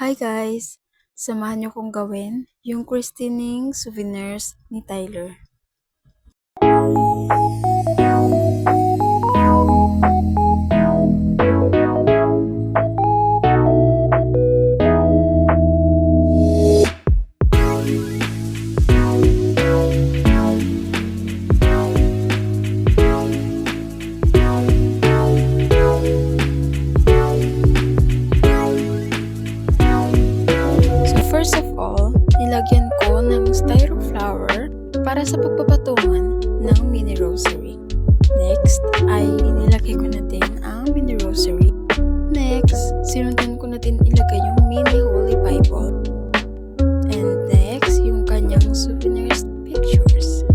Hi guys! Samahan niyo kong gawin yung christening souvenirs ni Tyler. So first of all, nilagyan ko ng styro flower para sa pagpapatungan ng mini rosary. Next ay inilagay ko na din ang mini rosary. Next, sinundan ko na din ilagay yung mini holy bible. And next, yung kanyang souvenirs pictures.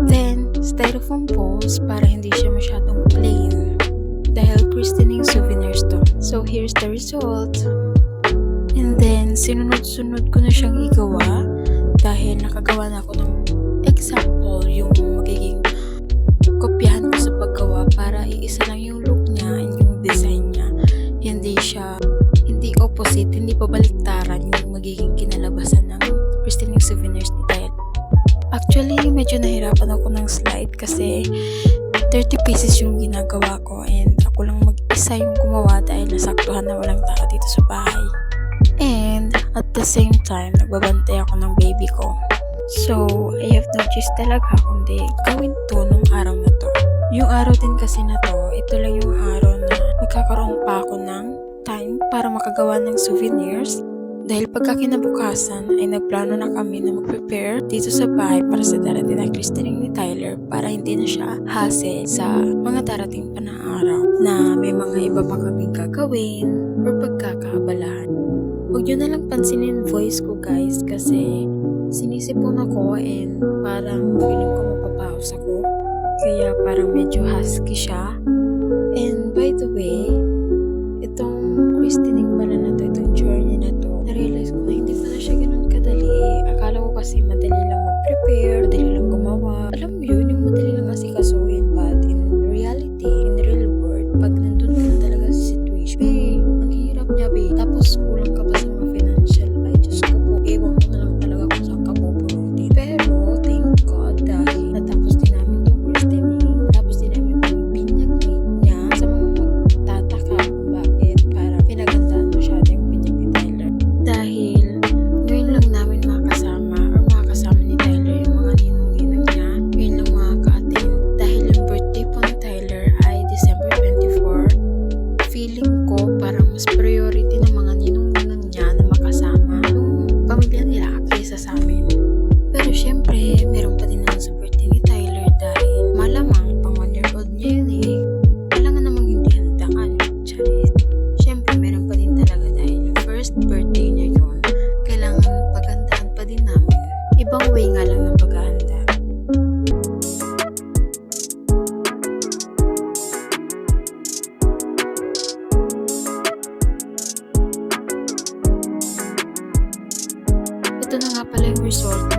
Then, styrofoam balls para hindi siya masyadong plain. Dahil christening souvenirs to. So here's the result. And then, sinunod-sunod ko na siyang igawa dahil nakagawa na ako ng example yung magiging kopyahan ko sa paggawa para iisa lang yung look niya and yung design niya. Hindi opposite, hindi pabaliktaran yung magiging kinalabasan ng christening souvenirs ni Tyler. Actually, medyo nahirapan ako ng slide kasi 30 pieces yung ginagawa ko and ako lang mag-isa yung gumawa dahil nasaktuhan na walang tao dito sa bahay. And at the same time, nagbabantay ako ng baby ko. So, I have no choice talaga kundi gawin to nung araw na to. Yung araw din kasi na to, ito lang yung araw na magkakaroon pa ako ng time para makagawa ng souvenirs. Dahil pagka kinabukasan ay nagplano na kami na mag-prepare dito sa bahay para sa darating na christening ni Tyler para hindi na siya hassle sa mga darating pa na araw na may mga iba pa kaming gagawin or pagkakaabalahan. Huwag nyo na lang pansinin voice ko guys kasi sinisipon ako and parang feeling ko mapapaus ako. Kaya parang medyo husky siya. And by the way, itong christening pala na to, itong journey na to, na-realize ko na hindi pala siya ganun kadali. Akala ko kasi madali lang mag-prepare, madali lang gumawa. Alam mo yun, yung madali lang kasi kasuhin. But in reality, in real world, pag nandun ka na talaga sa situation, ang hirap niya tapos kulang ka pa sa mga financial. Ay, Diyos ko po, ewan ko na lang talaga kung saan ka pupurutin. Pero, thank God, dahil natapos din namin itong christening, tapos din namin itong binyag niya sa mga magtataka kung bakit para pinagandaan masyado yung binyag ni Tyler. Dahil, ngayon lang namin makakasama ni Tyler yung mga ninong-ninang niya. Ngayon lang makaka-attend. Dahil yung birthday po ni Tyler ay December 24. Feeling ko parang mas priority ng mga ninong-ninang niya na makasama yung pamilya nila kaysa sa amin. Pero syempre, meron pa din naman sa birthday ni Tyler dahil malamang pang 1 year old niya yun eh. Kailangan namang hindi handaan. Charis. Syempre, meron pa din talaga dahil first birthday niya yun. Kailangan paghandaan pa din namin. Ibang way nga lang ng paghahanda. Ito na nga pala yung result